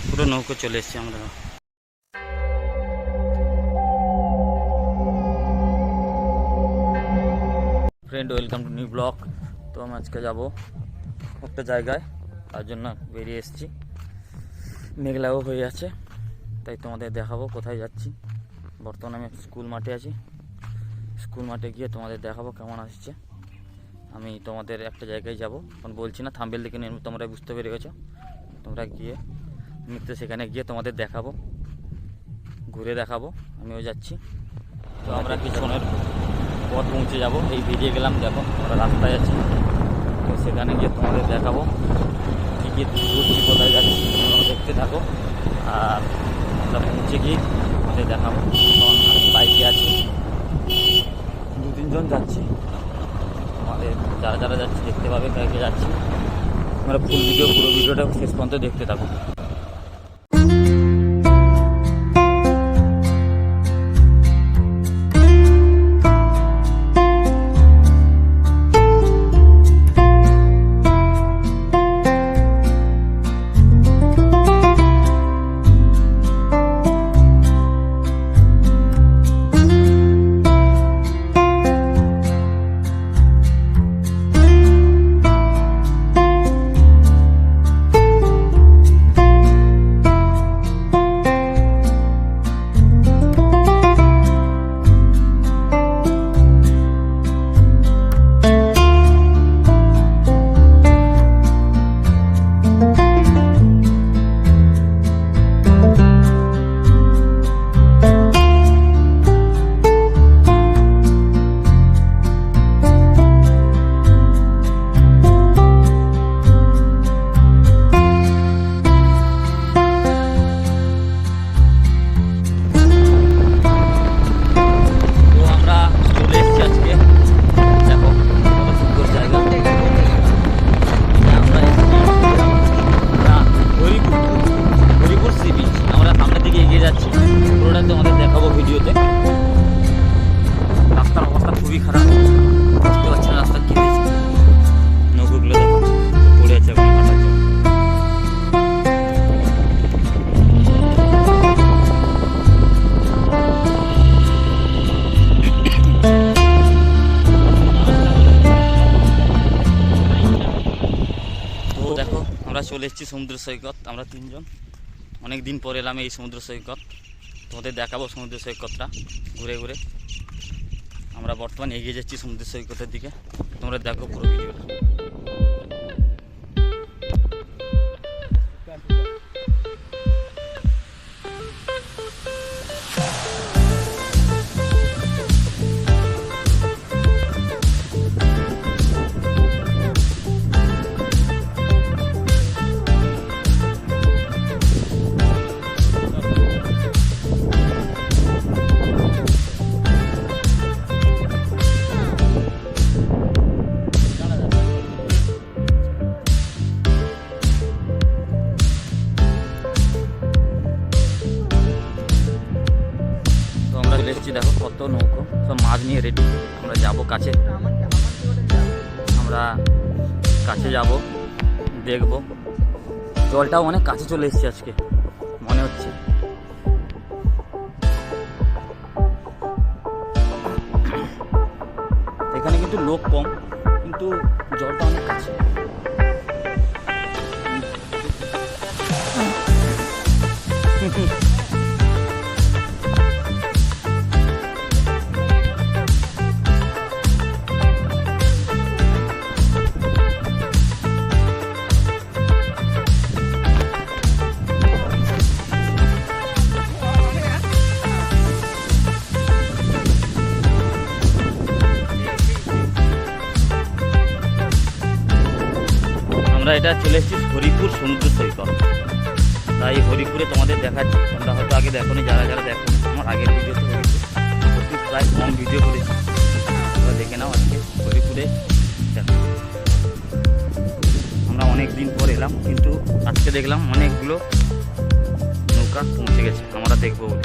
পুরো নৌকো চলে এসেছি আমরা। Friend, welcome to new blog. তো আমি আজকে যাবো একটা জায়গায়, তার জন্য বেরিয়ে এসেছি। মেঘলাও হয়ে আছে, তাই তোমাদের দেখাবো কোথায় যাচ্ছি। বর্তমানে আমি স্কুল মাঠে আছি। স্কুল মাঠে গিয়ে তোমাদের দেখাবো কেমন আসছে। আমি তোমাদের একটা জায়গায় যাব, এখন বলছি না, থাম্বনেল দেখে তোমরা বুঝতে পেরে গেছো। তোমরা গিয়ে আমি তো সেখানে গিয়ে তোমাদের দেখাবো, ঘুরে দেখাবো আমিও যাচ্ছি। তো আমরা কিছুক্ষণের পর পৌঁছে যাব। এই বেরিয়ে গেলাম, দেখো আমরা রাস্তায় আছি। তো সেখানে গিয়ে তোমাদের দেখাবো কী কী ঘুরছি, কোথায় যাচ্ছি, তোমরা দেখতে থাকো। আর আমরা পৌঁছে গিয়ে তোমাদের দেখাবো। কারণ আমি বাইকে আছি, 2-3 জন যাচ্ছি। আমাদের যারা যারা যাচ্ছি দেখতে পাবে কাকে যাচ্ছি। আমরা ফুল ভিডিও, পুরো ভিডিওটা শেষ পর্যন্ত দেখতে থাকো। রাস্তার অবস্থা খুবই খারাপ, বুঝতে পারছি না রাস্তা কী হয়েছে। নৌকোগুলো দেখো পড়ে আছে ওখানে কাটার জন্য। তো দেখো আমরা চলে এসেছি সমুদ্র সৈকত। আমরা 3 জন অনেক দিন পর এলাম এই সমুদ্র সৈকত। তোমাদের দেখাবো সমুদ্র সৈকতটা ঘুরে ঘুরে। আমরা বর্তমানে এগিয়ে যাচ্ছি সমুদ্র সৈকতের দিকে, তোমরা দেখো পুরো ভিডিওটা। দেখো কত নৌকো, সব মাছ নিয়ে রেডি। আমরা যাব কাছে, আমরা কাছে যাব, দেখব। জলটাও অনেক কাছে চলে এসেছে আজকে মনে হচ্ছে। এখানে কিন্তু লোক কম, কিন্তু জলটা অনেক কাছে। আমরা এটা চলে এসেছি হরিপুর সমুদ্র সৈকত। তাই হরিপুরে তোমাদের দেখাচ্ছি, তোমরা হয়তো আগে দেখোনি। যারা যারা দেখো আমার আগের ভিডিওতে হরিপুর প্রায় কম ভিডিও করেছি, তোমরা দেখে নাও। আজকে হরিপুরে দেখো আমরা অনেক দিন পর এলাম, কিন্তু আজকে দেখলাম অনেকগুলো নৌকা পৌঁছে গেছে। আমরা দেখবো বলে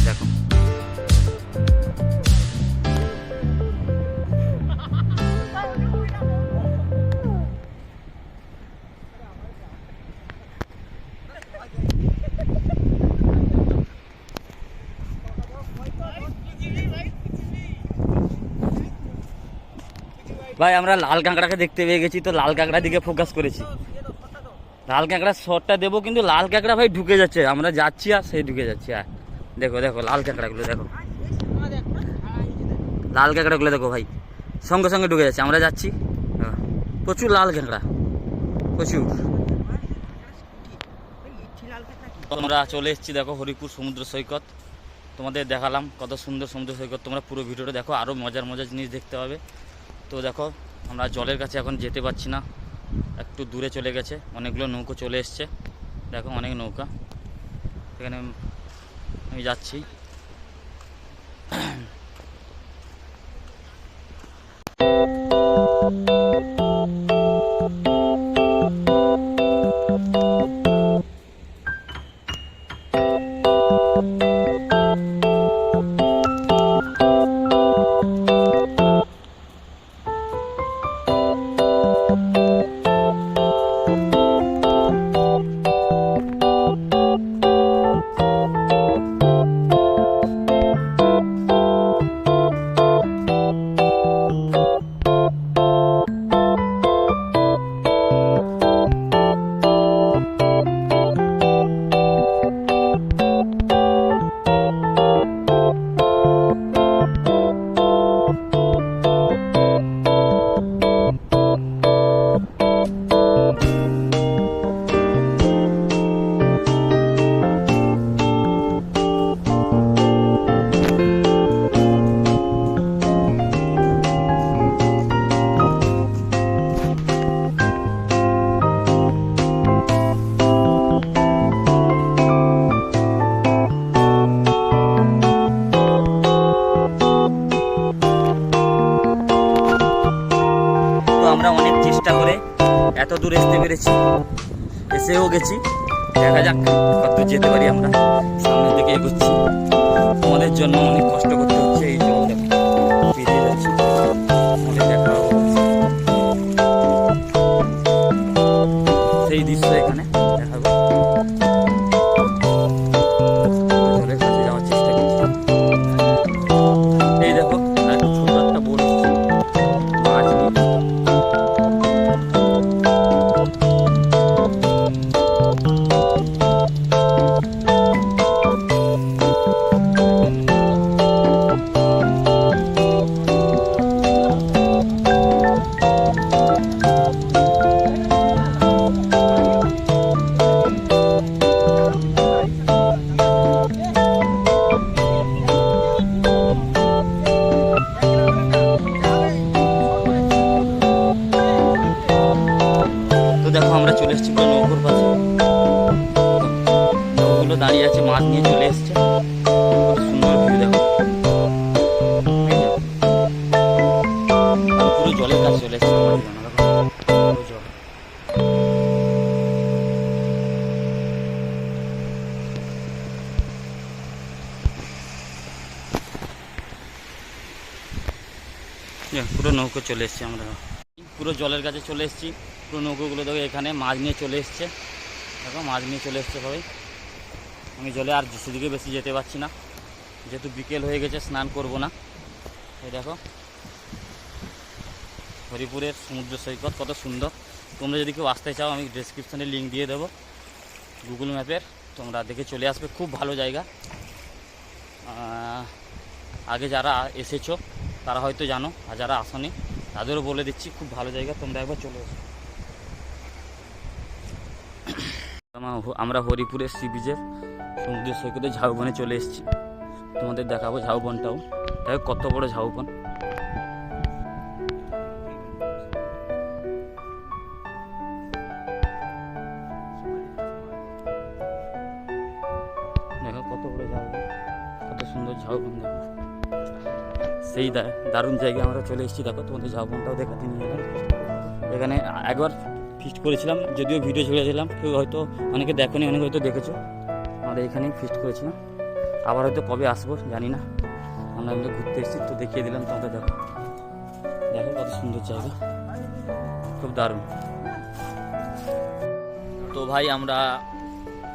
দেখো। ভাই আমরা লাল কাঁকড়াকে দেখতে পেয়ে গেছি, তো লাল কাঁকড়া দিকে ফোকাস করেছি। লাল কাঁকড়ার শটটা দেবো, কিন্তু লাল কাঁকড়া ভাই ঢুকে যাচ্ছে, আমরা যাচ্ছি আর সেই ঢুকে যাচ্ছে। আর দেখো দেখো লাল কাঁকড়াগুলো দেখো, লাল কাঁকড়াগুলো দেখো ভাই, সঙ্গে সঙ্গে ঢুকে যাচ্ছে, আমরা যাচ্ছি। প্রচুর লাল কাঁকড়া, প্রচুর। আমরা চলে এসেছি দেখো হরিপুর সমুদ্র সৈকত, তোমাদের দেখালাম কত সুন্দর সমুদ্র সৈকত। তোমরা পুরো ভিডিওটা দেখো, আরও মজার মজার জিনিস দেখতে পাবে। তো দেখো আমরা জলের কাছে এখন যেতে পারছি না, একটু দূরে চলে গেছে, অনেকগুলো নৌকো চলে এসছে, দেখো অনেক নৌকা, এখানে আমি যাচ্ছি। আমরা অনেক চেষ্টা করে এত দূর আসতে পেরেছি, এসেও গেছি, দেখা যাক কত যেতে পারি। আমরা সামনের দিকে এগোচ্ছি, আমাদের জন্য অনেক কষ্ট করতে হচ্ছে, এই জল দেখো পেরিয়ে যাচ্ছি, দেখা সেই দৃশ্য এখানে দেখাবো। জলের কাছে যাওয়ার চেষ্টা করছি, এই দেখো ছোট একটা বোট মাছ নিয়ে। দেখো আমরা চলে এসেছি পুরো নৌকোর পাশে, নৌকোগুলো দাঁড়িয়ে আছে, মাছ নিয়ে চলে এসছে, খুব সুন্দর ভিউ দেখো। পুরো জলের কাছে চলে এসছে, জল। পুরো নৌকো চলে এসছি আমরা, পুরো জলের কাছে চলে এসেছি। পুরো নৌকোগুলো দেখো এখানে মাছ নিয়ে চলে এসছে, দেখো মাছ নিয়ে চলে এসছে সবাই। আমি জলে আর সেদিকে বেশি যেতে পারছি না, যেহেতু বিকেল হয়ে গেছে, স্নান করব না। এই দেখো হরিপুরের সমুদ্র সৈকত কত সুন্দর। তোমরা যদি কেউ আসতে চাও, আমি ডেসক্রিপশানে লিঙ্ক দিয়ে দেবো গুগল ম্যাপের, তোমরা দেখে চলে আসবে, খুব ভালো জায়গা। আগে যারা এসেছো তারা হয়তো জানো, আর যারা আসনি তাদেরও বলে দিচ্ছি, খুব ভালো জায়গা, তোমরা একবার চলে এসো। আমরা হরিপুরের সি বিচের সমুদ্র সৈকতে ঝাউবনে চলে এসেছি, তোমাদের দেখাবো ঝাউবনটাও। দেখো কত বড় ঝাউবন, দেখো কত বড় ঝাউবন, কত সুন্দর ঝাউবন। দেখো সেই দারুণ জায়গায় আমরা চলে এসেছি, দেখো তোমাদের ঝাউবনটাও দেখাতে নিয়ে গেলাম। এখানে একবার ফিস্ট করেছিলাম, যদিও ভিডিও ছেড়েছিলাম, কেউ হয়তো অনেকে দেখোনি, অনেকে হয়তো দেখেছো। আমরা এখানেই ফিস্ট করেছিলাম, আবার হয়তো কবে আসবো জানি না। আমরা এমনি ঘুরতে এসেছি, তো দেখিয়ে দিলাম তোমাদের। দেখো দেখো কত সুন্দর জায়গা, খুব দারুণ। তো ভাই আমরা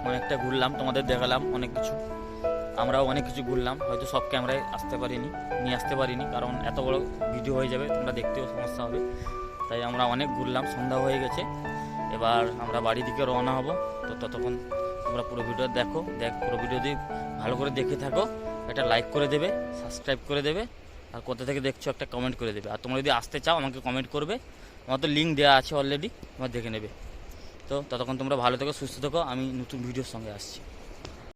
অনেকটা ঘুরলাম, তোমাদের দেখালাম অনেক কিছু। আমরাও অনেক কিছু ঘুরলাম, হয়তো সব ক্যামেরায় নিয়ে আসতে পারিনি, কারণ এত বড় ভিডিও হয়ে যাবে, তোমরা দেখতেও সমস্যা হবে। তাই আমরা অনেক ঘুরলাম, সন্ধ্যা হয়ে গেছে, এবার আমরা বাড়ির দিকে রওনা হব। তো ততক্ষণ তোমরা পুরো ভিডিও পুরো ভিডিও যদি ভালো করে দেখে থাকো, একটা লাইক করে দেবে, সাবস্ক্রাইব করে দেবে, আর কোথা থেকে দেখছো একটা কমেন্ট করে দেবে। আর তোমরা যদি আসতে চাও আমাকে কমেন্ট করবে, আমার তো লিঙ্ক দেওয়া আছে অলরেডি, তোমরা দেখে নেবে। তো ততক্ষণ তোমরা ভালো থেকো, সুস্থ থেকো, আমি নতুন ভিডিওর সঙ্গে আসছি।